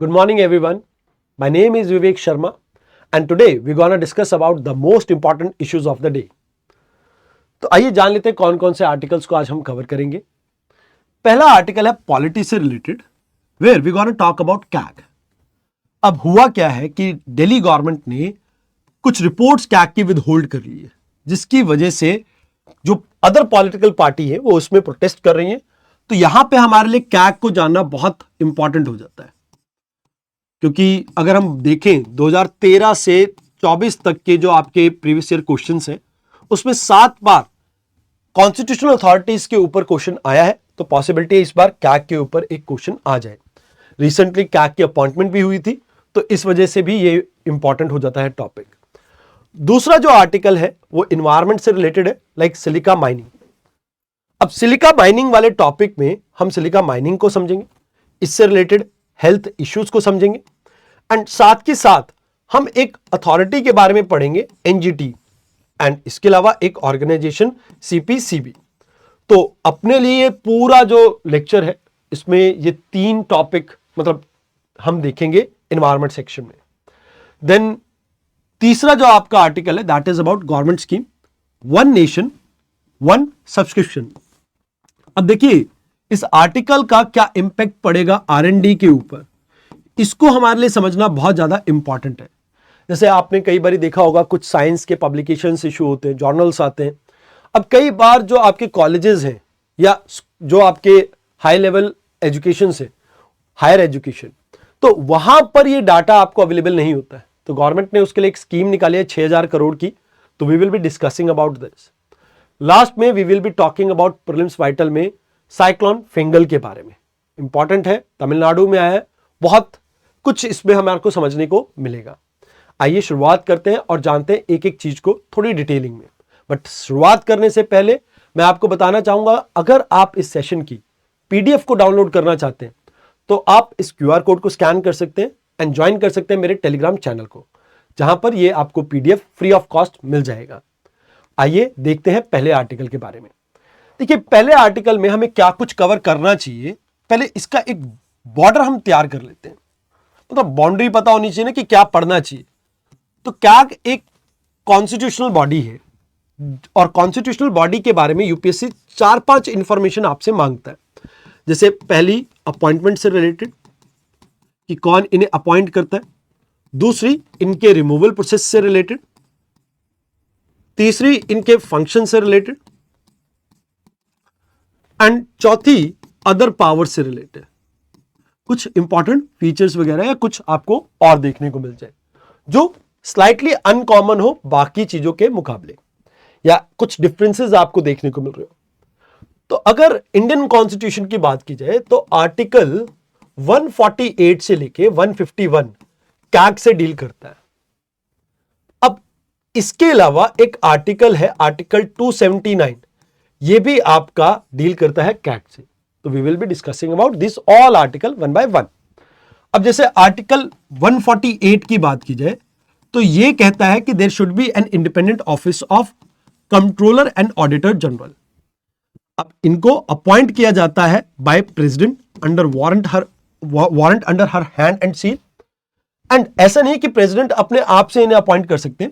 Good morning everyone. My name is Vivek Sharma and today we're going to discuss about the most important issues of the day. तो आइए जान लेते हैं कौन कौन से आर्टिकल्स को आज हम कवर करेंगे। पहला आर्टिकल है पॉलिटी से related, where we gonna talk about CAG. अब हुआ क्या है कि दिल्ली गवर्नमेंट ने कुछ रिपोर्ट्स कैग की विदहोल्ड कर ली है, जिसकी वजह से जो अदर पॉलिटिकल पार्टी है वो उसमें प्रोटेस्ट कर रही है। तो यहां पे हमारे लिए कैग को जानना बहुत इंपॉर्टेंट हो जाता है, क्योंकि अगर हम देखें 2013 से 24 तक के जो आपके प्रीवियस ईयर क्वेश्चंस हैं उसमें 7 बार कॉन्स्टिट्यूशनल अथॉरिटीज के ऊपर क्वेश्चन आया है। तो पॉसिबिलिटी है इस बार कैग के ऊपर एक क्वेश्चन आ जाए। रिसेंटली कैग की अपॉइंटमेंट भी हुई थी, तो इस वजह से भी ये इंपॉर्टेंट हो जाता है टॉपिक। दूसरा जो आर्टिकल है वो इन्वायरमेंट से रिलेटेड है, लाइक सिलिका माइनिंग। अब सिलिका माइनिंग वाले टॉपिक में हम सिलिका माइनिंग को समझेंगे, इससे रिलेटेड हेल्थ इश्यूज को समझेंगे एंड साथ के साथ हम एक अथॉरिटी के बारे में पढ़ेंगे, एनजीटी, एंड इसके अलावा एक ऑर्गेनाइजेशन सीपीसीबी। तो अपने लिए पूरा जो लेक्चर है इसमें ये 3 टॉपिक मतलब हम देखेंगे एनवायरमेंट सेक्शन में। देन तीसरा जो आपका आर्टिकल है that is about government scheme one nation one subscription. अब देखिए इस आर्टिकल का क्या इंपैक्ट पड़ेगा आरएनडी के ऊपर, इसको हमारे लिए समझना बहुत ज्यादा इंपॉर्टेंट है। जैसे आपने कई बार देखा होगा कुछ साइंस के पब्लिकेशंस इशू होते हैं, जर्नल्स आते हैं। अब कई बार जो आपके कॉलेजेस हैं या जो आपके हाई लेवल एजुकेशन से हायर एजुकेशन, तो वहां पर ये डाटा आपको अवेलेबल नहीं होता है। तो गवर्नमेंट ने उसके लिए एक स्कीम निकाली है 6000 करोड़ की। तो we will be discussing about this. Last में we will be talking about prelims vital में साइक्लोन फेंगल के बारे में। इंपॉर्टेंट है, तमिलनाडु में आया है, बहुत कुछ इसमें हमारे को समझने को मिलेगा। आइए शुरुआत करते हैं और जानते हैं एक एक चीज को थोड़ी डिटेलिंग में। बट शुरुआत करने से पहले मैं आपको बताना चाहूंगा, अगर आप इस सेशन की पीडीएफ को डाउनलोड करना चाहते हैं तो आप इस क्यूआर कोड को स्कैन कर सकते हैं एंड ज्वाइन कर सकते हैं मेरे टेलीग्राम चैनल को, जहां पर ये आपको पीडीएफ फ्री ऑफ कॉस्ट मिल जाएगा। आइए देखते हैं पहले आर्टिकल के बारे में। देखिए पहले आर्टिकल में हमें क्या कुछ कवर करना चाहिए, पहले इसका एक बॉर्डर हम तैयार कर लेते हैं। मतलब बाउंड्री पता होनी चाहिए ना कि क्या पढ़ना चाहिए। तो कैग एक कॉन्स्टिट्यूशनल बॉडी है और कॉन्स्टिट्यूशनल बॉडी के बारे में यूपीएससी 4-5 इंफॉर्मेशन आपसे मांगता है। जैसे पहली अपॉइंटमेंट से रिलेटेड कि कौन इन्हें अपॉइंट करता है, दूसरी इनके रिमूवल प्रोसेस से रिलेटेड, तीसरी इनके फंक्शन से रिलेटेड एंड चौथी अदर पावर से रिलेटेड। कुछ इंपॉर्टेंट फीचर्स वगैरह या कुछ आपको और देखने को मिल जाए जो स्लाइटली अनकॉमन हो बाकी चीजों के मुकाबले, या कुछ डिफरेंसेस आपको देखने को मिल रहे हो। तो अगर इंडियन कॉन्स्टिट्यूशन की बात की जाए तो आर्टिकल 148 से लेके 151 कैग से डील करता है। अब इसके अलावा एक आर्टिकल है आर्टिकल 279, ये भी आपका डील करता है कैग से। तो we will be discussing about this all article one by one. अब जैसे आर्टिकल 148 की बात की जाए तो ये कहता है कि there should be an independent office of controller and auditor general. अब इनको अपॉइंट किया जाता है by president under warrant under her hand and seal. And ऐसा नहीं कि प्रेसिडेंट अपने आप से इन्हें अपॉइंट कर सकते हैं,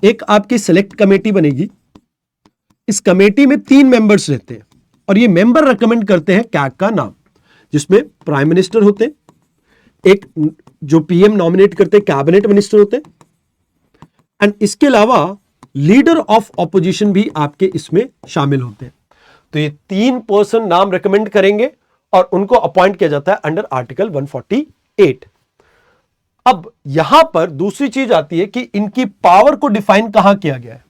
एक आपकी सिलेक्ट कमेटी बनेगी। इस कमेटी में 3 मेंबर्स रहते हैं और ये मेंबर रिकमेंड करते हैं कैग का नाम, जिसमें प्राइम मिनिस्टर होते हैं, एक जो पीएम नॉमिनेट करते हैं कैबिनेट मिनिस्टर होते हैं, एंड इसके अलावा लीडर ऑफ ऑपोजिशन भी आपके इसमें शामिल होते हैं। तो ये 3 पर्सन नाम रिकमेंड करेंगे और उनको अपॉइंट किया जाता है अंडर आर्टिकल 148। अब यहां पर दूसरी चीज आती है कि इनकी पावर को डिफाइन कहां किया गया है।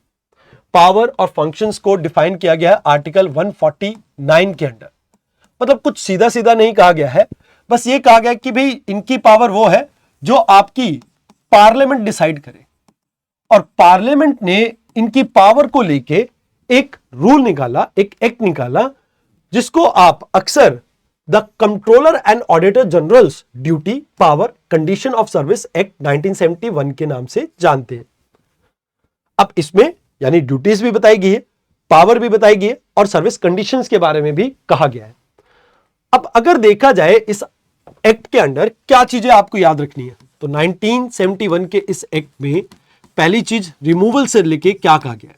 पावर और फंक्शंस को डिफाइन किया गया है आर्टिकल 149 के अंडर। मतलब कुछ सीधा सीधा नहीं कहा गया है, बस ये कहा गया कि भाई इनकी पावर वो है जो आपकी पार्लियामेंट डिसाइड करे, और पार्लियामेंट ने इनकी पावर को लेके एक रूल निकाला, एक एक्ट निकाला, जिसको आप अक्सर the controller and auditor generals duty power condition of service act 1971 के नाम से जानते हैं। अब इसमें यानी ड्यूटीज भी बताई गई है, पावर भी बताई गई है और सर्विस कंडीशंस के बारे में भी कहा गया है। अब अगर देखा जाए इस एक्ट के अंडर क्या चीजें आपको याद रखनी है। तो 1971 के इस एक्ट में पहली चीज रिमूवल से लेके क्या कहा गया है।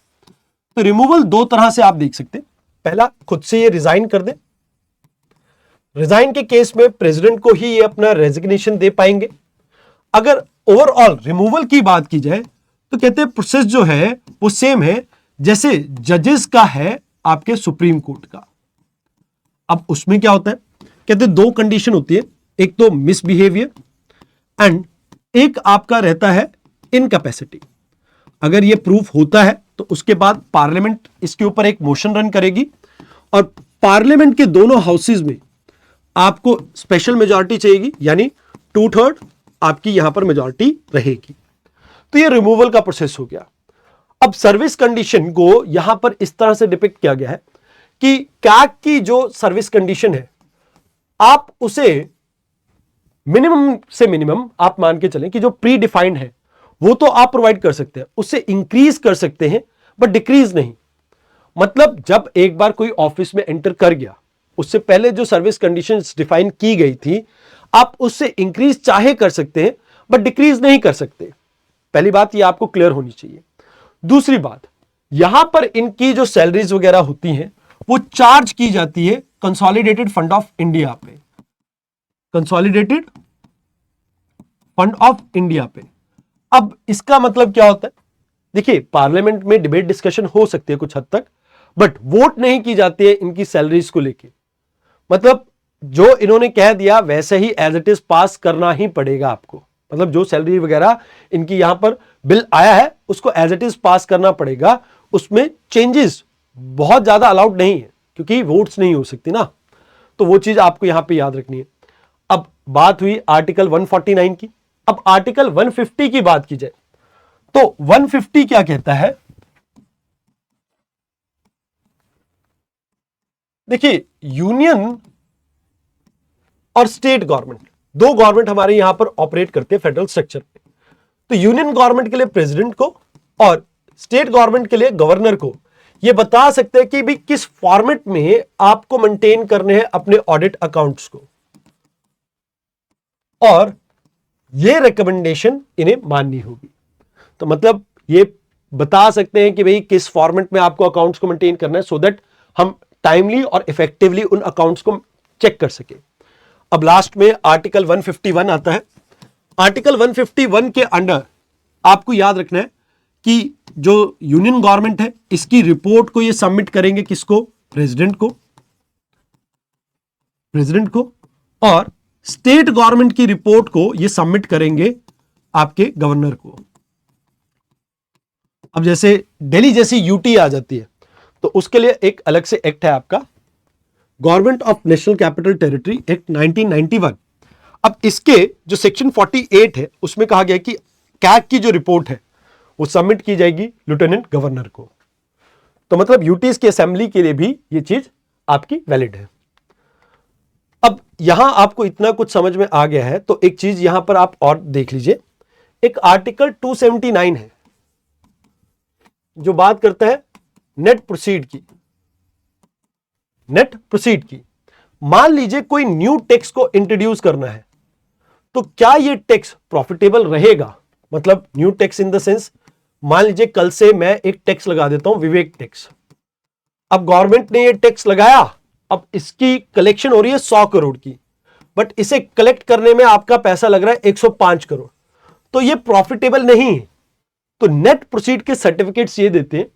तो रिमूवल दो तरह से आप देख सकते हैं। पहला, खुद से ये रिजाइन कर दे। रिजाइन के केस में प्रेसिडेंट को ही ये अपना रेजिग्नेशन दे पाएंगे। अगर ओवरऑल रिमूवल की बात की जाए तो कहते हैं प्रोसेस जो है वो सेम है जैसे जजेस का है आपके सुप्रीम कोर्ट का। अब उसमें क्या होता है, कहते हैं दो कंडीशन होती है, एक तो मिसबिहेवियर एंड एक आपका रहता है इनकैपेसिटी। अगर ये प्रूफ होता है तो उसके बाद पार्लियामेंट इसके ऊपर एक मोशन रन करेगी और पार्लियामेंट के दोनों हाउसेज में आपको स्पेशल मेजॉरिटी चाहिएगी, यानी 2/3 आपकी यहां पर मेजॉरिटी रहेगी। तो ये रिमूवल का प्रोसेस हो गया। अब सर्विस कंडीशन को यहां पर इस तरह से डिपिक्ट किया गया है कि कैग की जो सर्विस कंडीशन है आप उसे मिनिमम से मिनिमम आप मान के चलें कि जो प्री डिफाइंड है वो तो आप प्रोवाइड कर सकते हैं, उससे इंक्रीज कर सकते हैं बट डिक्रीज नहीं। मतलब जब एक बार कोई ऑफिस में एंटर कर गया उससे पहले जो सर्विस कंडीशंस डिफाइन की गई थी आप उससे इंक्रीज चाहे कर सकते हैं बट डिक्रीज नहीं कर सकते। पहली बात ये आपको क्लियर होनी चाहिए। दूसरी बात, यहां पर इनकी जो सैलरीज वगैरह होती हैं वो चार्ज की जाती है कंसोलिडेटेड फंड ऑफ इंडिया पे, कंसोलिडेटेड फंड ऑफ इंडिया पे। अब इसका मतलब क्या होता है, देखिए पार्लियामेंट में डिबेट डिस्कशन हो सकती है कुछ हद तक, बट वोट नहीं की जाती है इनकी सैलरीज को लेके। मतलब जो इन्होंने कह दिया वैसे ही एज इट इज पास करना ही पड़ेगा आपको। मतलब जो सैलरी वगैरह इनकी यहां पर बिल आया है उसको एज इट इज पास करना पड़ेगा, उसमें चेंजेस बहुत ज्यादा अलाउड नहीं है क्योंकि वोट्स नहीं हो सकती ना। तो वो चीज आपको यहां पे याद रखनी है। अब बात हुई आर्टिकल 149 की। अब आर्टिकल 150 की बात की जाए तो 150 क्या कहता है, देखिए यूनियन और स्टेट गवर्नमेंट, दो गवर्नमेंट हमारे यहां पर ऑपरेट करते हैं फेडरल स्ट्रक्चर में। तो यूनियन गवर्नमेंट के लिए प्रेसिडेंट को और स्टेट गवर्नमेंट के लिए गवर्नर को यह बता सकते हैं कि भी किस फॉर्मेट में आपको मेंटेन करने हैं अपने ऑडिट अकाउंट्स को, और यह रिकमेंडेशन इन्हें माननी होगी। तो मतलब ये बता सकते हैं कि भाई किस फॉर्मेट में आपको अकाउंट्स को मेंटेन करना है सो दैट हम टाइमली और इफेक्टिवली उन अकाउंट्स को चेक कर सके। अब लास्ट में आर्टिकल 151 आता है। आर्टिकल 151 के अंडर आपको याद रखना है कि जो यूनियन गवर्नमेंट है इसकी रिपोर्ट को ये सबमिट करेंगे किसको, प्रेसिडेंट को, और स्टेट गवर्नमेंट की रिपोर्ट को ये सबमिट करेंगे आपके गवर्नर को। अब जैसे दिल्ली जैसी यूटी आ जाती है तो उसके लिए एक अलग से एक्ट है आपका, government of national capital territory act 1991। अब इसके जो सेक्शन 48 है उसमें कहा गया कि कैग की जो रिपोर्ट है वो सबमिट की जाएगी लेफ्टिनेंट गवर्नर को। तो मतलब यूटीज की असेंबली के लिए भी ये चीज आपकी वैलिड है। अब यहां आपको इतना कुछ समझ में आ गया है तो एक चीज यहां पर आप और देख लीजिए, एक आर्टिकल 279 है जो बात करता है नेट प्रोसीड की। मान लीजिए कोई न्यू टैक्स को इंट्रोड्यूस करना है तो क्या ये टैक्स प्रॉफिटेबल रहेगा, मतलब new tax in the sense मान लीजिए कल से मैं एक टैक्स लगा देता हूं विवेक टैक्स। अब गवर्नमेंट ने ये टैक्स लगाया, अब इसकी कलेक्शन हो रही है 100 करोड़ की, बट इसे कलेक्ट करने में आपका पैसा लग रहा है 105 करोड़, तो ये प्रॉफिटेबल नहीं है। तो नेट प्रोसीड के सर्टिफिकेट्स ये देते हैं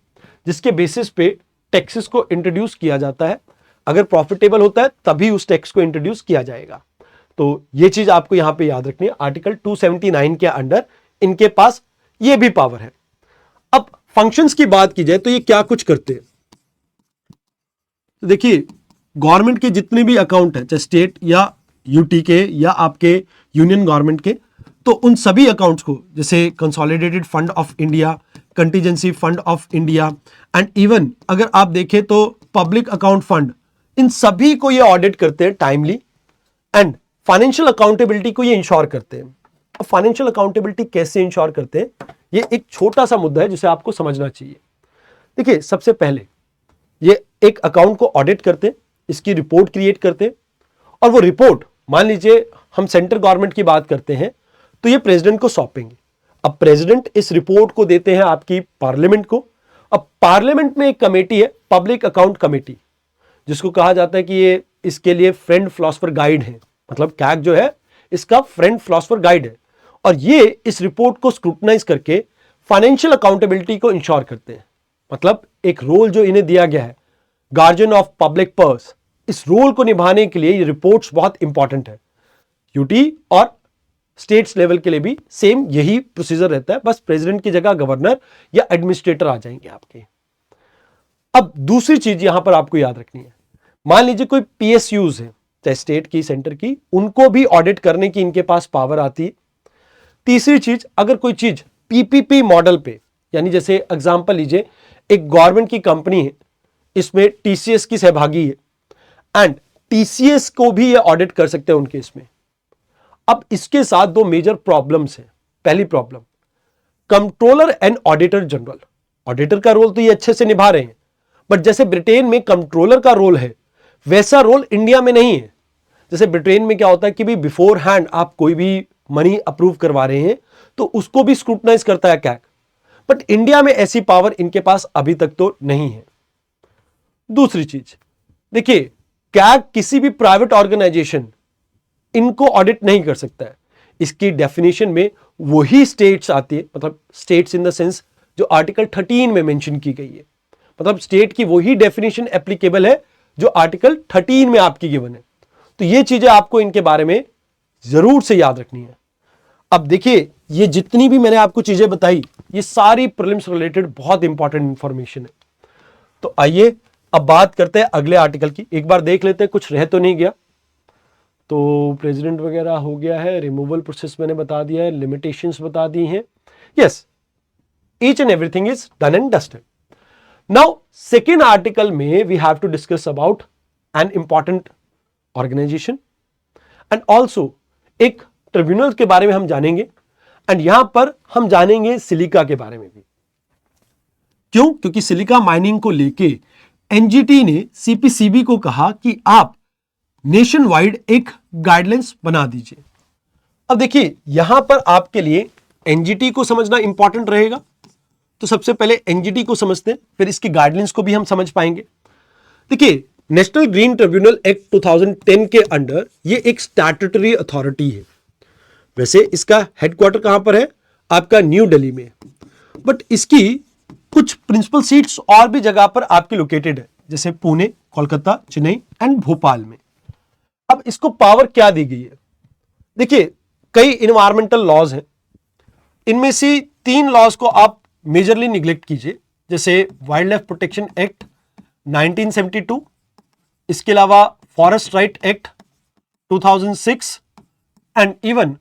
जिसके बेसिस पे टैक्सेस को इंट्रोड्यूस किया जाता है। अगर प्रॉफिटेबल होता है तभी उस टैक्स को इंट्रोड्यूस किया जाएगा। तो ये चीज आपको यहां पे याद रखनी है, आर्टिकल 279 के अंडर इनके पास ये भी पावर है। अब फंक्शंस की बात की जाए तो ये क्या कुछ करते हैं, तो देखिए गवर्नमेंट के जितने भी अकाउंट है चाहे स्टेट या यूटी के या आपके यूनियन गवर्नमेंट के, तो उन सभी अकाउंट्स को जैसे consolidated fund of India, contingency fund of India and even अगर आप देखें तो पब्लिक अकाउंट फंड, इन सभी को ये ऑडिट करते हैं टाइमली एंड फाइनेंशियल अकाउंटेबिलिटी को ये इंश्योर करते हैं। अब फाइनेंशियल अकाउंटेबिलिटी कैसे इंश्योर करते हैं, ये एक छोटा सा मुद्दा है जिसे आपको समझना चाहिए। देखिए सबसे पहले ये एक अकाउंट को ऑडिट करते हैं, इसकी रिपोर्ट क्रिएट करते हैं और वो रिपोर्ट मान लीजिए हम सेंट्रल गवर्नमेंट की बात करते हैं तो ये प्रेसिडेंट को सौंपेंगे। अब प्रेसिडेंट इस रिपोर्ट को देते हैं आपकी पार्लियामेंट को। अब पार्लियामेंट में एक कमेटी है, पब्लिक अकाउंट कमेटी, जिसको कहा जाता है कि ये इसके लिए फ्रेंड फिलोसफर गाइड है, मतलब कैग जो है इसका फ्रेंड फिलोसफर गाइड है। और ये इस रिपोर्ट को स्क्रूटनाइज करके फाइनेंशियल अकाउंटेबिलिटी को इंश्योर करते हैं। मतलब एक रोल जो इन्हें दिया गया है, गार्जियन ऑफ पब्लिक पर्स, इस रोल को निभाने के लिए ये रिपोर्ट्स बहुत इंपॉर्टेंट है। यूटी और स्टेट्स लेवल के लिए भी सेम यही प्रोसीजर रहता है, बस प्रेसिडेंट की जगह गवर्नर या एडमिनिस्ट्रेटर आ जाएंगे आपके। अब दूसरी चीज यहां पर आपको याद रखनी है, मान लीजिए कोई पीएसयूज है, चाहे स्टेट की सेंटर की, उनको भी ऑडिट करने की इनके पास पावर आती है। तीसरी चीज, अगर कोई चीज पीपीपी मॉडल पे, यानी जैसे एग्जांपल लीजिए एक गवर्नमेंट की कंपनी है, इसमें टीसीएस की सहभागी है एंड टीसीएस को भी ये ऑडिट कर सकते हैं उनके इसमें। अब इसके साथ दो मेजर प्रॉब्लम्स हैं। पहली problem, controller and auditor general, auditor का रोल तो ये अच्छे से निभा रहे हैं, बट जैसे ब्रिटेन में कंट्रोलर का रोल है वैसा रोल इंडिया में नहीं है। जैसे ब्रिटेन में क्या होता है कि भी बिफोर हैंड आप कोई भी मनी अप्रूव करवा रहे हैं तो उसको भी स्क्रूटनाइज करता है कैग, बट इंडिया में ऐसी पावर इनके पास अभी तक तो नहीं है। दूसरी चीज देखिए, कैग किसी भी प्राइवेट ऑर्गेनाइजेशन इनको ऑडिट नहीं कर सकता है। इसकी डेफिनेशन में वही स्टेट्स आती है, मतलब स्टेट्स इन द सेंस जो आर्टिकल 13 में मेंशन की गई है, मतलब स्टेट की वही डेफिनेशन एप्लीकेबल है जो आर्टिकल 13 में आपकी गिवन है। तो ये चीजें आपको इनके बारे में जरूर से याद रखनी है। अब देखिए, ये जितनी भी मैंने आपको चीजें बताई, ये सारी प्रीलिम्स रिलेटेड बहुत इंपॉर्टेंट इंफॉर्मेशन है। तो आइए अब बात करते हैं अगले आर्टिकल की। एक बार देख लेते हैं कुछ रह तो नहीं गया। तो प्रेसिडेंट वगैरह हो गया है, रिमूवल प्रोसेस मैंने बता दिया है, लिमिटेशंस बता दी हैं। Yes, each and everything is done and dusted. Now second article में we have to discuss about an important organisation and also एक ट्रिब्यूनल के बारे में हम जानेंगे एंड यहां पर हम जानेंगे सिलिका के बारे में भी। क्यों? क्योंकि सिलिका माइनिंग को लेके एनजीटी ने सीपीसीबी को कहा कि आप नेशन वाइड एक गाइडलाइंस बना दीजिए। अब देखिए, यहां पर आपके लिए एनजीटी को समझना इंपॉर्टेंट रहेगा, तो सबसे पहले एनजीटी को समझते हैं, फिर इसकी गाइडलाइंस को भी हम समझ पाएंगे। देखिए, नेशनल ग्रीन ट्रिब्यूनल एक्ट 2010 के अंडर ये एक स्टैट्यूटरी अथॉरिटी है। वैसे इसका हेडक्वार्टर कहां पर है? आपका न्यू दिल्ली में, बट इसकी कुछ प्रिंसिपल सीट्स और भी जगह पर आपकी लोकेटेड है, जैसे पुणे, कोलकाता, चेन्नई एंड भोपाल में। अब इसको पावर क्या दी गई है? देखिए, कई इन्वायरमेंटल लॉज हैं, इनमें से 3 लॉज को आप मेजरली निग्लेक्ट कीजिए, जैसे वाइल्ड लाइफ प्रोटेक्शन एक्ट 1972, इसके अलावा forest right act 2006 and even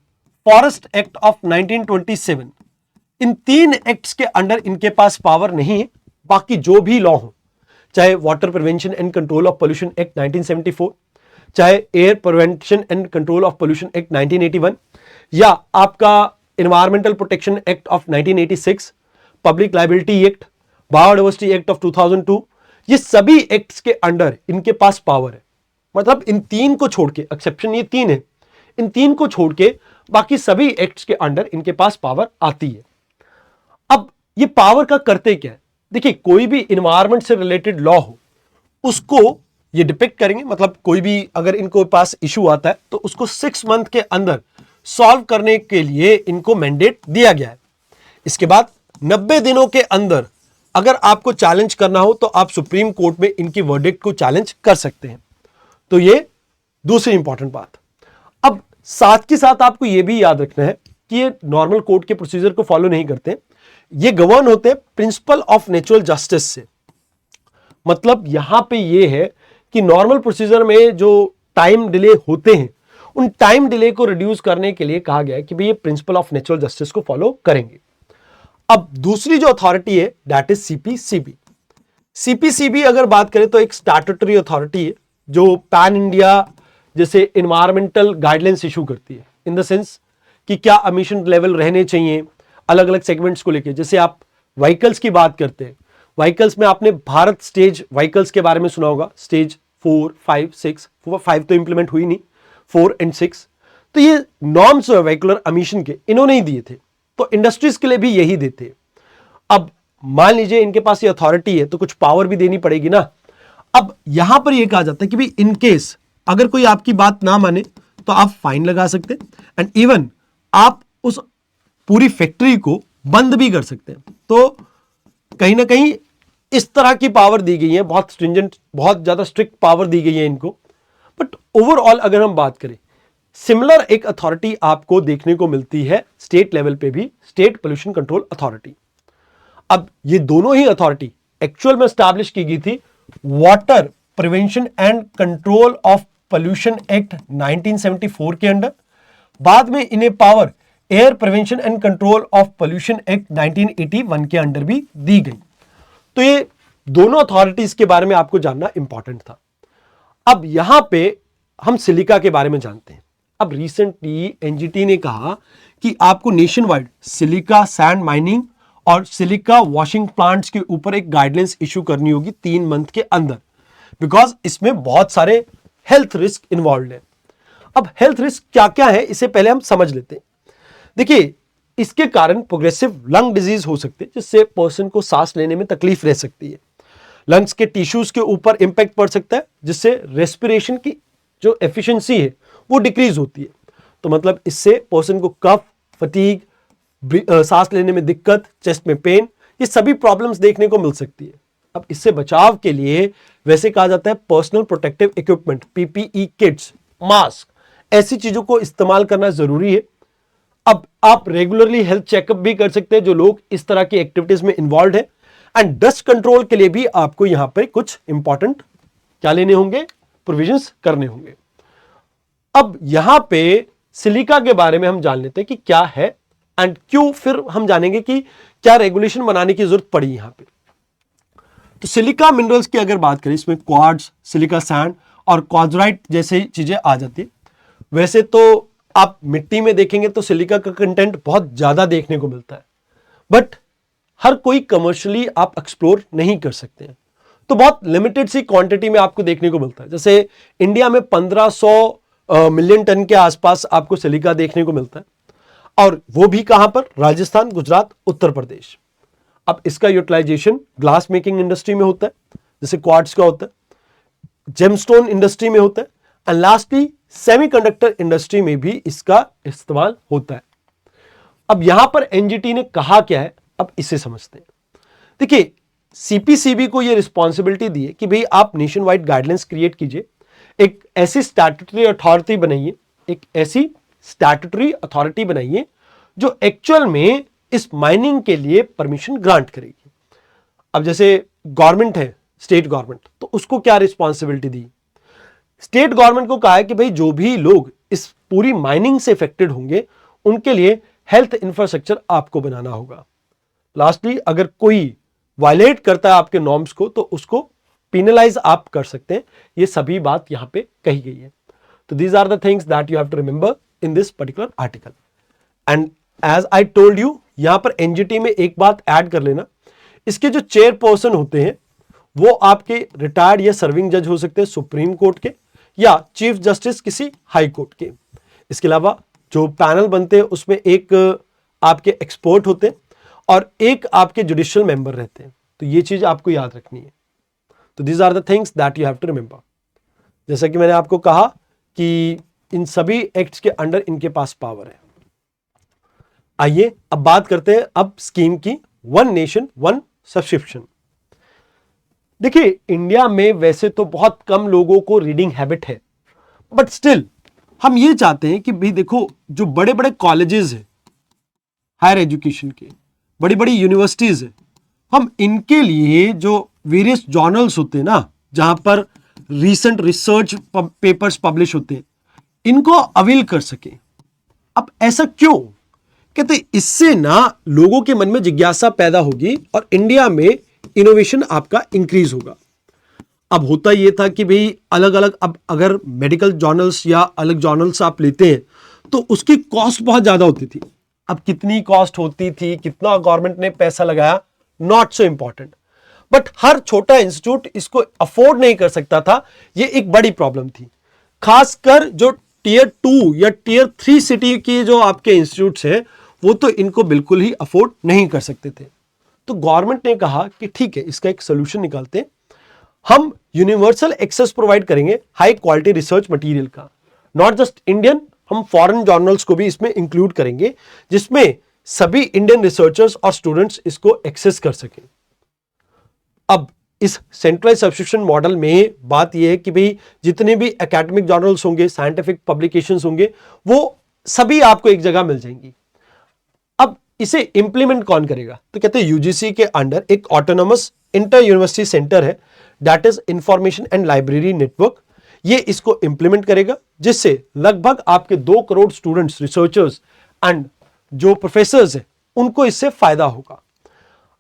forest act of 1927। In 3 acts के अंडर इनके पास पावर नहीं है। बाकी जो भी लॉ हो, चाहे water prevention and control of pollution act 1974, चाहे air prevention and control of pollution act 1981, या आपका environmental protection act of 1986, public liability act, biodiversity act of 2002, ये सभी एक्ट्स के अंडर इनके पास पावर है। मतलब इन 3 को छोड़ के, एक्सेप्शन ये 3 है, इन 3 को छोड़ के बाकी सभी एक्ट्स के अंडर इनके पास पावर आती है। अब ये पावर का करते क्या है? देखिए, कोई भी इन्वायरमेंट से रिलेटेड लॉ हो उसको ये डिपिक्ट करेंगे, मतलब कोई भी अगर इनको पास इशू आता है तो उसको 6 मंथ के अंदर सॉल्व करने के लिए इनको मैंडेट दिया गया है। इसके बाद 90 दिनों के अंदर अगर आपको चैलेंज करना हो तो आप सुप्रीम कोर्ट में इनकी वर्डिक्ट को चैलेंज कर सकते हैं। तो ये दूसरी इंपॉर्टेंट बात। अब साथ के साथ आपको यह भी याद रखना है कि ये नॉर्मल कोर्ट के प्रोसीजर को फॉलो नहीं करते, ये गवर्न होते हैं प्रिंसिपल ऑफ नेचुरल जस्टिस से। मतलब यहां पे ये है कि नॉर्मल प्रोसीजर में जो टाइम डिले होते हैं, उन टाइम डिले को रिड्यूस करने के लिए कहा गया है कि भाई ये प्रिंसिपल ऑफ नेचुरल जस्टिस को फॉलो करेंगे। अब दूसरी जो अथॉरिटी है दैट इज सीपीसीबी। सीपीसीबी अगर बात करें तो एक स्टैट्यूटरी अथॉरिटी है जो पैन इंडिया जैसे इन्वायरमेंटल गाइडलाइंस इशू करती है, इन द सेंस कि क्या एमिशन लेवल रहने चाहिए अलग अलग सेगमेंट्स को लेके। जैसे आप व्हीकल्स की बात करते हैं, व्हीकल्स में आपने भारत स्टेज व्हीकल्स के बारे में सुना होगा, स्टेज 4, 5, 6, 5 तो इंप्लीमेंट हुई नहीं, 4 and 6। तो ये नॉर्म्स वेहिकुलर एमिशन के इन्होंने ही दिए थे, तो इंडस्ट्रीज के लिए भी यही देते। अब मान लीजिए इनके पास ये अथॉरिटी है तो कुछ पावर भी देनी पड़ेगी ना। अब यहां पर ये कहा जाता है कि भाई इन केस अगर कोई आपकी बात ना माने तो आप फाइन लगा सकते हैं एंड इवन आप उस पूरी फैक्ट्री को बंद भी कर सकते हैं। तो कहीं ना कहीं इस तरह की पावर दी गई है, बहुत स्ट्रिंजेंट, बहुत ज्यादा स्ट्रिक्ट पावर दी गई है इनको। बट ओवरऑल अगर हम बात करें, सिमिलर एक अथॉरिटी आपको देखने को मिलती है स्टेट लेवल पे भी, स्टेट पोल्यूशन कंट्रोल अथॉरिटी। अब ये दोनों ही अथॉरिटी एक्चुअल में स्टैब्लिश की गई थी water prevention and control of pollution act 1974 के अंडर। बाद में इन्हें power air prevention and control of pollution act 1981 के अंडर भी दी गई। तो ये दोनों अथॉरिटीज के बारे में आपको जानना इंपॉर्टेंट था। अब यहां पे हम सिलिका के बारे में जानते हैं। अब रिसेंटली एनजीटी ने कहा कि आपको nation wide silica sand mining और सिलिका वॉशिंग प्लांट्स के ऊपर एक गाइडलाइंस इशू करनी होगी 3 मंथ के अंदर, बिकॉज इसमें बहुत सारे हेल्थ रिस्क इन्वॉल्व है। अब हेल्थ रिस्क क्या क्या है इसे पहले हम समझ लेते हैं। देखिए, इसके कारण प्रोग्रेसिव लंग डिजीज हो सकते हैं, जिससे पर्सन को सांस लेने में तकलीफ रह सकती है। लंग्स के टिश्यूज के ऊपर इंपैक्ट पड़ सकता है, जिससे रेस्पिरेशन की जो एफिशिएंसी है वो डिक्रीज होती है। तो मतलब इससे पर्सन को कफ, फटीग, सांस लेने में दिक्कत, चेस्ट में पेन, ये सभी प्रॉब्लम्स देखने को मिल सकती है। अब इससे बचाव के लिए वैसे कहा जाता है personal protective equipment, PPE kits, mask, ऐसी चीजों को इस्तेमाल करना जरूरी है। अब आप रेगुलरली हेल्थ चेकअप भी कर सकते हैं जो लोग इस तरह की एक्टिविटीज में इन्वॉल्व है। एंड डस्ट कंट्रोल के लिए भी आपको यहां पर कुछ इंपॉर्टेंट क्या लेने होंगे, प्रोविजंस करने होंगे। अब यहां पे सिलिका के बारे में हम जान लेते हैं कि क्या है एंड क्यों, फिर हम जानेंगे कि क्या रेगुलेशन बनाने की जरूरत पड़ी यहां पे। तो सिलिका मिनरल्स की अगर बात करें, इसमें क्वार्ट्ज, सिलिका सैंड और क्वार्ट्जाइट जैसी चीजें आ जाती है। वैसे तो आप मिट्टी में देखेंगे तो सिलिका का कंटेंट बहुत ज्यादा देखने को मिलता है, बट हर कोई कमर्शियली आप एक्सप्लोर नहीं कर सकते हैं, तो बहुत लिमिटेड सी क्वांटिटी में आपको देखने को मिलता है। जैसे इंडिया में 1500 मिलियन टन के आसपास आपको सिलिका देखने को मिलता है, और वो भी कहां पर, राजस्थान, गुजरात, उत्तर प्रदेश। अब इसका यूटिलाइजेशन ग्लास मेकिंग इंडस्ट्री में होता है, जैसे क्वार्ट्ज का होता है, जेमस्टोन इंडस्ट्री में होता है, एंड लास्टली सेमीकंडक्टर इंडस्ट्री में भी इसका इस्तेमाल होता है। अब यहां पर एनजीटी ने कहा क्या है, अब इसे समझते हैं। देखिए, सीपीसीबी को यह रिस्पॉन्सिबिलिटी दी है कि भाई आप नेशन वाइड गाइडलाइंस क्रिएट कीजिए, एक ऐसी स्टैट्यूटरी अथॉरिटी बनाइए, एक ऐसी स्टैट्यूटरी अथॉरिटी बनाइए जो एक्चुअल में इस माइनिंग के लिए परमिशन ग्रांट करेगी। अब जैसे गवर्नमेंट है, स्टेट गवर्नमेंट, तो उसको क्या रिस्पॉन्सिबिलिटी दी, स्टेट गवर्नमेंट को कहा है कि भाई जो भी लोग इस पूरी माइनिंग से इफेक्टेड होंगे उनके लिए हेल्थ इंफ्रास्ट्रक्चर आपको बनाना होगा। लास्टली, अगर कोई वायलेट करता है आपके नॉर्म्स को तो उसको पेनलाइज आप कर सकते हैं। ये सभी बात यहां पे कही गई है। तो these are the things that you have to remember in this particular article. And as I told you, यहां पर एनजीटी में एक बात ऐड कर लेना, इसके जो चेयरपर्सन होते हैं वो आपके रिटायर्ड या सर्विंग जज हो सकते हैं सुप्रीम कोर्ट के, या चीफ जस्टिस किसी हाई कोर्ट के। इसके अलावा जो पैनल बनते हैं उसमें एक आपके एक्सपर्ट होते हैं और एक आपके जुडिशियल मेंबर रहते हैं। तो ये चीज आपको याद रखनी है। तो these are the things that you have to remember. जैसा कि मैंने आपको कहा कि इन सभी एक्ट्स के अंडर इनके पास पावर है। आइए अब बात करते हैं अब स्कीम की, वन नेशन वन सब्सक्रिप्शन। देखिए, इंडिया में वैसे तो बहुत कम लोगों को रीडिंग हैबिट है, बट स्टिल हम ये चाहते हैं कि भाई देखो, जो बड़े बड़े कॉलेजेस हैं हायर एजुकेशन के, बड़ी बड़ी यूनिवर्सिटीज है, हम इनके लिए जो वेरियस जर्नल्स होते हैं ना, जहां पर रीसेंट रिसर्च पेपर्स पब्लिश होते हैं, इनको अवेल कर सके। अब ऐसा क्यों? कहते इससे ना लोगों के मन में जिज्ञासा पैदा होगी और इंडिया में इनोवेशन आपका इंक्रीज होगा। अब होता यह था कि भाई अलग अलग, अब अगर मेडिकल जर्नल्स या अलग जर्नल्स आप लेते हैं तो उसकी कॉस्ट बहुत ज्यादा होती थी। अब कितनी कॉस्ट होती थी, कितना गवर्नमेंट ने पैसा लगाया, नॉट सो इंपॉर्टेंट, बट हर छोटा इंस्टीट्यूट इसको अफोर्ड नहीं कर सकता था। यह एक बड़ी प्रॉब्लम थी, खासकर जो टियर 2 या टियर 3 सिटी के जो आपके इंस्टीट्यूट्स हैं वो तो इनको बिल्कुल ही अफोर्ड नहीं कर सकते थे। तो गवर्नमेंट ने कहा कि ठीक है, इसका एक सोल्यूशन निकालते हैं, हम यूनिवर्सल एक्सेस प्रोवाइड करेंगे हाई क्वालिटी रिसर्च मटेरियल का, नॉट जस्ट इंडियन, हम फॉरेन जर्नल्स को भी इसमें इंक्लूड करेंगे जिसमें सभी इंडियन रिसर्चर्स और स्टूडेंट्स इसको एक्सेस कर सकें। अब इस सेंट्रलाइज सब्सक्रिप्शन मॉडल में बात यह है कि भाई जितने भी एकेडमिक जर्नल्स होंगे, साइंटिफिक पब्लिकेशंस होंगे, वो सभी आपको एक जगह मिल जाएंगी। अब इसे इंप्लीमेंट कौन करेगा? तो कहते हैं यूजीसी के अंडर एक ऑटोनोमस इंटर यूनिवर्सिटी सेंटर है, that is information and library network. ये इसको इंप्लीमेंट करेगा जिससे लगभग आपके 2 करोड़ स्टूडेंट्स, रिसर्चर्स एंड जो प्रोफेसर्स हैं उनको इससे फायदा होगा।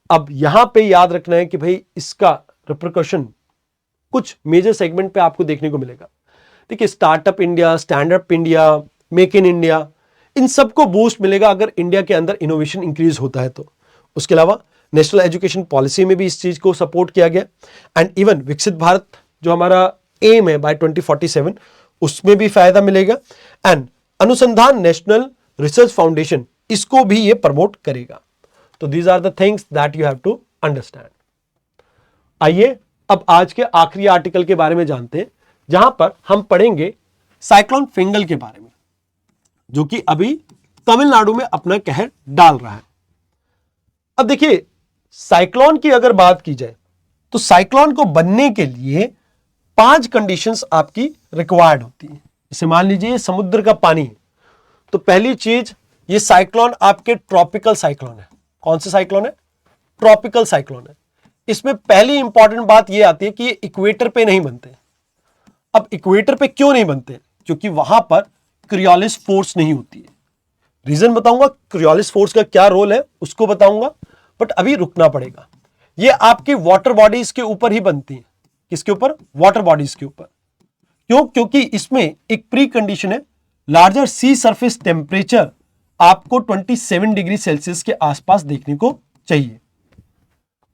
अब यहां पे याद रखना है कि भाई इसका रिपरकशन कुछ मेजर सेगमेंट पे आपको देखने को मिलेगा। देखिए, startup India, stand up India, make in India, इन सबको बूस्ट मिलेगा अगर इंडिया के अंदर इनोवेशन इंक्रीज होता है तो। उसके अलावा नेशनल एजुकेशन पॉलिसी में भी इस चीज को सपोर्ट किया गया एंड इवन विकसित भारत जो हमारा एम है बाय 2047 उसमें भी फायदा मिलेगा एंड अनुसंधान नेशनल रिसर्च फाउंडेशन इसको भी ये प्रमोट करेगा। तो these are the things that you have to understand. आइए अब आज के आखिरी आर्टिकल के बारे में जानते हैं, जहां पर हम पढ़ेंगे साइक्लोन फिंगल के बारे में, जो कि अभी तमिलनाडु में अपना कहर डाल रहा है। अब देखिए, साइक्लोन की अगर बात की जाए तो साइक्लोन को बनने के लिए 5 कंडीशंस आपकी रिक्वायर्ड होती है। जैसे मान लीजिए समुद्र का पानी है, तो पहली चीज ये साइक्लोन आपके ट्रॉपिकल साइक्लोन है। कौन से साइक्लोन है? ट्रॉपिकल साइक्लोन है। इसमें पहली इंपॉर्टेंट बात ये आती है कि ये इक्वेटर पे नहीं बनते। अब इक्वेटर पे क्यों नहीं बनते? क्योंकि वहां पर कोरियोलिस फोर्स नहीं होती है। रीजन बताऊंगा, कोरियोलिस फोर्स का क्या रोल है उसको बताऊंगा, बट अभी रुकना पड़ेगा। ये आपकी वाटर बॉडीज के ऊपर ही बनती है। किसके ऊपर? वाटर बॉडीज के ऊपर। क्यों? क्योंकि इसमें एक प्री कंडीशन है, लार्जर सी सरफेस टेम्परेचर आपको 27 डिग्री सेल्सियस के आसपास देखने को चाहिए।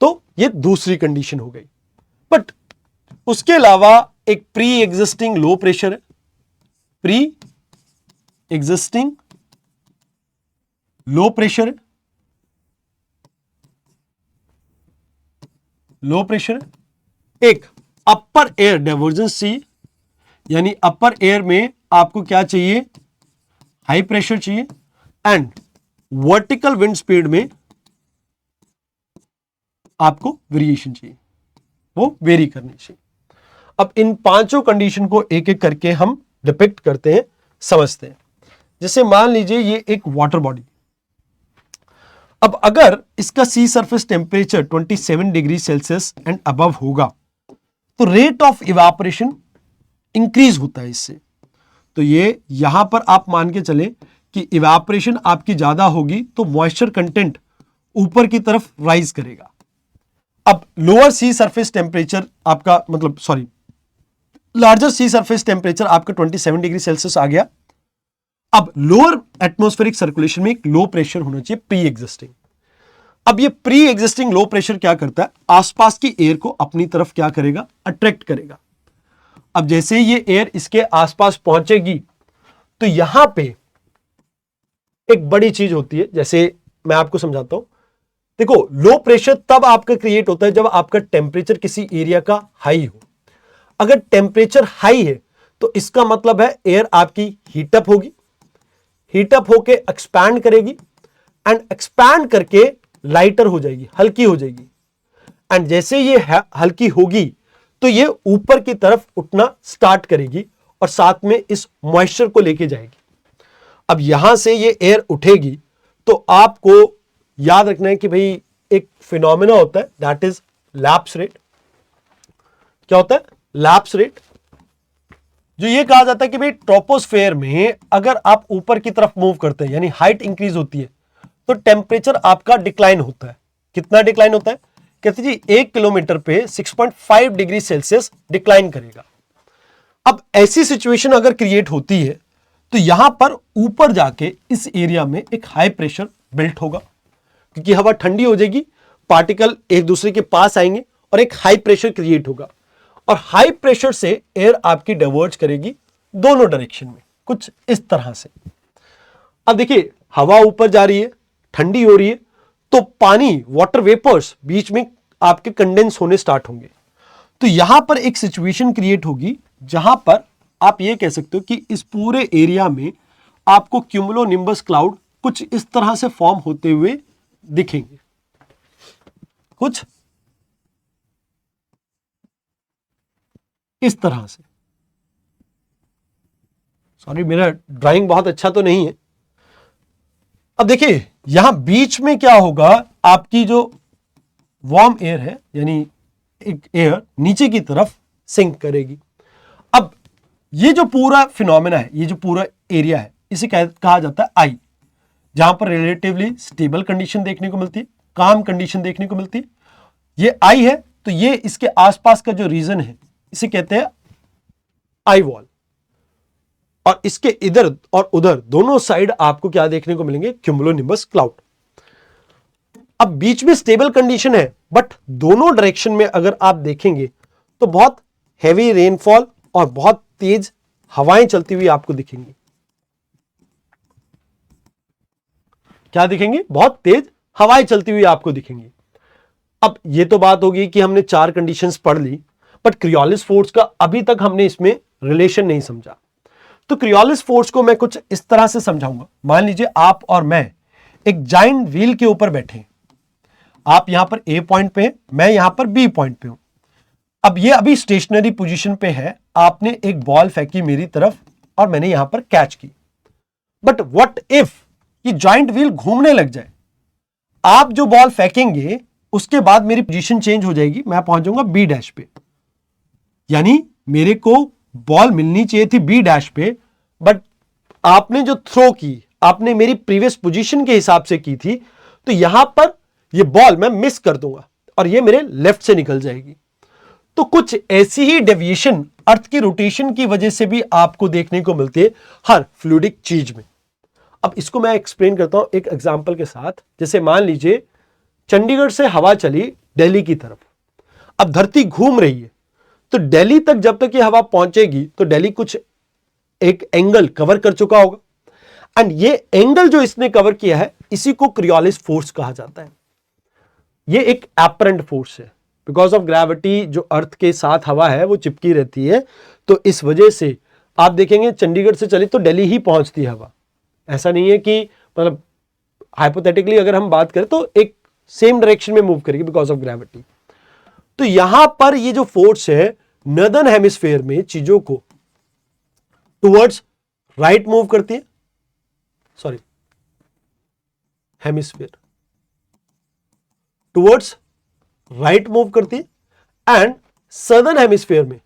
तो ये दूसरी कंडीशन हो गई। बट उसके अलावा एक प्री एग्जिस्टिंग लो प्रेशर है, प्री एग्जिस्टिंग लो प्रेशर है, लो प्रेशर है। एक अपर एयर डाइवर्जेंस चाहिए, यानी अपर एयर में आपको क्या चाहिए? हाई प्रेशर चाहिए एंड वर्टिकल विंड स्पीड में आपको वेरिएशन चाहिए, वो वेरी करनी चाहिए। अब इन 5 कंडीशन को एक एक करके हम डिपिक्ट करते हैं, समझते हैं। जैसे मान लीजिए ये एक वाटर बॉडी, अब अगर इसका sea surface temperature 27 degree Celsius and above होगा तो रेट ऑफ इवापोरेशन इंक्रीज होता है इससे। तो ये यहां पर आप मान के चले कि इवापोरेशन आपकी ज्यादा होगी तो मॉइस्चर कंटेंट ऊपर की तरफ राइज करेगा। अब लोअर सी सरफेस टेम्परेचर आपका मतलब सॉरी लार्जर सी सरफेस टेम्परेचर आपका 27 डिग्री सेल्सियस आ गया। अब लोअर एटमॉस्फेरिक सर्कुलेशन में एक लो प्रेशर होना चाहिए प्री एग्जिस्टिंग। अब ये प्री एग्जिस्टिंग लो प्रेशर क्या करता है? आसपास की एयर को अपनी तरफ क्या करेगा? अट्रैक्ट करेगा। अब जैसे ये एयर इसके आसपास पहुंचेगी तो यहां पे एक बड़ी चीज होती है, जैसे मैं आपको समझाता हूं। देखो, लो प्रेशर तब आपका क्रिएट होता है जब आपका टेम्परेचर किसी एरिया का हाई हो। अगर टेम्परेचर हाई है तो इसका मतलब है एयर आपकी हीटअप होगी, हीटअप होके एक्सपैंड करेगी एंड एक्सपैंड करके लाइटर हो जाएगी, हल्की हो जाएगी। एंड जैसे ये हल्की होगी तो ये ऊपर की तरफ उठना स्टार्ट करेगी और साथ में इस मॉइस्चर को लेके जाएगी। अब यहां से ये एयर उठेगी तो आपको याद रखना है कि भाई एक फिनोमेना होता है दैट इज लैप्स रेट। क्या होता है? Lapse rate. जो ये कहा जाता है कि भाई ट्रोपोस्फेयर में अगर आप ऊपर की तरफ मूव करते हैं यानी हाइट इंक्रीज होती है तो टेम्परेचर आपका डिक्लाइन होता है। कितना डिक्लाइन होता है? कहते जी 1 किलोमीटर पे 6.5 डिग्री सेल्सियस डिक्लाइन करेगा। अब ऐसी सिचुएशन अगर क्रिएट होती है तो यहां पर ऊपर जाके इस एरिया में एक हाई प्रेशर बिल्ट होगा, क्योंकि हवा ठंडी हो जाएगी, पार्टिकल एक दूसरे के पास आएंगे और एक हाई प्रेशर क्रिएट होगा। और हाई प्रेशर से एयर आपकी डाइवर्ज करेगी दोनों डायरेक्शन में, कुछ इस तरह से। अब देखिए हवा ऊपर जा रही है, ठंडी हो रही है, तो पानी वाटर वेपर्स बीच में आपके कंडेंस होने स्टार्ट होंगे। तो यहां पर एक सिचुएशन क्रिएट होगी जहां पर आप ये कह सकते हो कि इस पूरे एरिया में आपको क्यूमुलोनिम्बस क्लाउड कुछ इस तरह से फॉर्म होते हुए दिखेंगे, कुछ इस तरह से। सॉरी मेरा ड्राइंग बहुत अच्छा तो नहीं है। अब देखिए यहां बीच में क्या होगा, आपकी जो वार्म एयर है यानी एक एयर नीचे की तरफ सिंक करेगी। अब ये जो पूरा फिनोमेना है, ये जो पूरा एरिया है, इसे कहा जाता है आई, जहां पर रिलेटिवली स्टेबल कंडीशन देखने को मिलती है, काम कंडीशन देखने को मिलती है। ये आई है, तो ये इसके आसपास का जो रीजन है इसे कहते हैं आई वॉल, और इसके इधर और उधर दोनों साइड आपको क्या देखने को मिलेंगे, क्यूमुलोनिम्बस क्लाउड। अब बीच में स्टेबल कंडीशन है, बट दोनों डायरेक्शन में अगर आप देखेंगे तो बहुत हैवी रेनफॉल और बहुत तेज हवाएं चलती हुई आपको दिखेंगी। क्या दिखेंगी, बहुत तेज हवाएं चलती हुई आपको दिखेंगी। अब ये तो बात होगी कि हमने 4 कंडीशंस पढ़ ली, बट क्रियोलिस फोर्स का अभी तक हमने इसमें रिलेशन नहीं समझा। तो क्रियोलिस फोर्स को मैं कुछ इस तरह से समझाऊंगा। मान लीजिए आप और मैं एक जाइंट व्हील के ऊपर बैठे हैं, आप यहां पर ए पॉइंट पे हैं, मैं यहां पर बी पॉइंट पे हूं। अब ये अभी स्टेशनरी पोजीशन पे है, आपने एक बॉल फेंकी मेरी तरफ और मैंने यहां पर कैच की। बट व्हाट इफ ये जॉइंट व्हील घूमने लग जाए, आप जो बॉल फेंकेंगे उसके बाद मेरी पोजीशन चेंज हो जाएगी, मैं पहुंच जाऊंगा बी डैश पे, यानी मेरे को बॉल मिलनी चाहिए थी बी डैश पे, बट आपने जो थ्रो की आपने मेरी प्रीवियस पोजीशन के हिसाब से की थी, तो यहां पर ये बॉल मैं मिस कर दूंगा और ये मेरे लेफ्ट से निकल जाएगी। तो कुछ ऐसी ही डेविएशन अर्थ की रोटेशन की वजह से भी आपको देखने को मिलती है हर फ्लूइडिक चीज में। अब इसको मैं एक्सप्लेन करता हूं एक एग्जांपल के साथ। जैसे मान लीजिए चंडीगढ़ से हवा चली दिल्ली की तरफ, अब धरती घूम रही है, तो दिल्ली तक जब तक ये हवा पहुंचेगी तो दिल्ली कुछ एक एंगल कवर कर चुका होगा, एंड ये एंगल जो इसने कवर किया है इसी को क्रियोलिस फोर्स कहा जाता है। ये एक एपरेंट फोर्स है, बिकॉज ऑफ ग्रेविटी जो अर्थ के साथ हवा है वो चिपकी रहती है, तो इस वजह से आप देखेंगे चंडीगढ़ से चली तो दिल्ली ही पहुंचती है हवा। ऐसा नहीं है कि मतलब हाइपोथेटिकली अगर हम बात करें तो एक सेम डायरेक्शन में मूव करेगी बिकॉज ऑफ ग्रेविटी। तो यहां पर ये जो फोर्स है नॉर्दर्न हेमिस्फीयर में चीजों को टुवर्ड्स राइट मूव करती है, sorry hemisphere towards right move करती है, एंड सदर्न हेमिस्फीयर में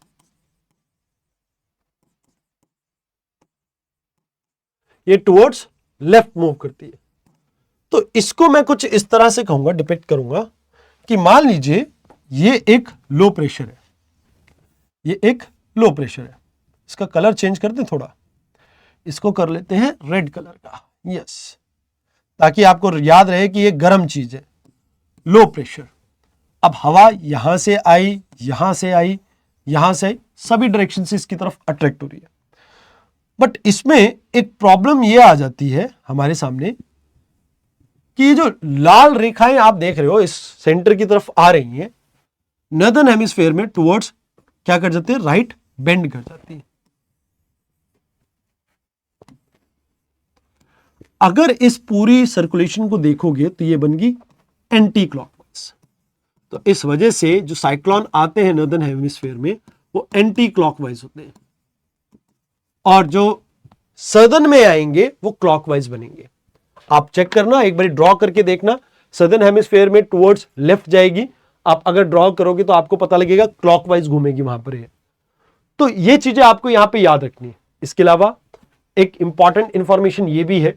ये टुवर्ड्स लेफ्ट मूव करती है। तो इसको मैं कुछ इस तरह से कहूंगा, डिपिक्ट करूंगा कि मान लीजिए ये एक लो प्रेशर है, ये एक लो प्रेशर है। इसका कलर चेंज कर दें थोड़ा, इसको कर लेते हैं रेड कलर का, यस, ताकि आपको याद रहे कि ये गर्म चीज है, लो प्रेशर। अब हवा यहां से आई, यहां से आई, यहां से आई, सभी डायरेक्शन से इसकी तरफ अट्रैक्ट हो रही है। बट इसमें एक प्रॉब्लम ये आ जाती है हमारे सामने कि ये जो लाल रेखाएं आप देख रहे हो इस सेंटर की तरफ आ रही हैं, नॉर्दर्न हेमिस्फीयर में टुवर्ड्स क्या कर जाती है, राइट बेंड कर जाती है। अगर इस पूरी सर्कुलेशन को देखोगे तो ये बन गई एंटी क्लॉकवाइज। तो इस वजह से जो साइक्लोन आते हैं नॉर्दर्न हेमिस्फीयर में वो एंटी क्लॉकवाइज होते हैं, और जो सदर्न में आएंगे वो क्लॉकवाइज बनेंगे। आप चेक करना, एक बार ड्रॉ करके देखना, सदर्न हेमिस्फीयर में टुवर्ड्स लेफ्ट जाएगी, आप अगर ड्रॉ करोगे तो आपको पता लगेगा क्लॉकवाइज घूमेगी वहां पर है। तो ये चीजें आपको यहां पे याद रखनी है। इसके अलावा एक इंपॉर्टेंट इंफॉर्मेशन ये भी है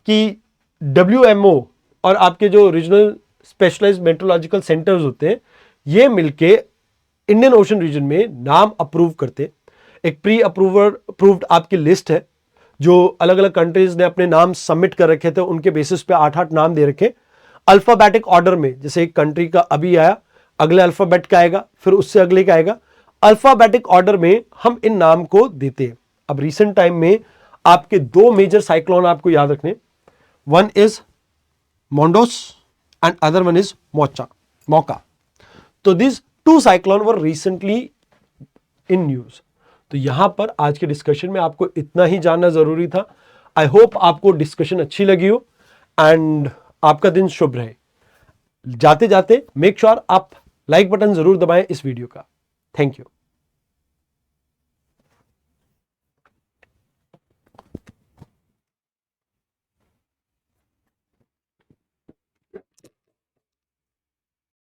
कि WMO और आपके जो रीजनल स्पेशलाइज्ड मेट्रोलॉजिकल सेंटर्स होते हैं, ये मिलके इंडियन ओशन रीजन में नाम अप्रूव करते। एक प्री अप्रूव्ड आपकी लिस्ट है, जो अलग अलग कंट्रीज ने अपने नाम सबमिट कर रखे थे, उनके बेसिस पे 8-8 नाम दे रखे अल्फाबेटिक ऑर्डर में। जैसे एक कंट्री का अभी आया, अगले अल्फाबेट का आएगा, फिर उससे अगले का आएगा, अल्फाबेटिक ऑर्डर में हम इन नाम को देते हैं। अब रिसेंट टाइम में आपके दो मेजर साइक्लोन आपको याद रखने, one is Mandous and other one is Mocha. तो this two cyclone were recently in news. तो यहां पर आज के डिस्कशन में आपको इतना ही जानना जरूरी था। आई होप आपको डिस्कशन अच्छी लगी हो एंड आपका दिन शुभ रहे। जाते जाते मेक श्योर आप लाइक बटन जरूर दबाएं इस वीडियो का। Thank you.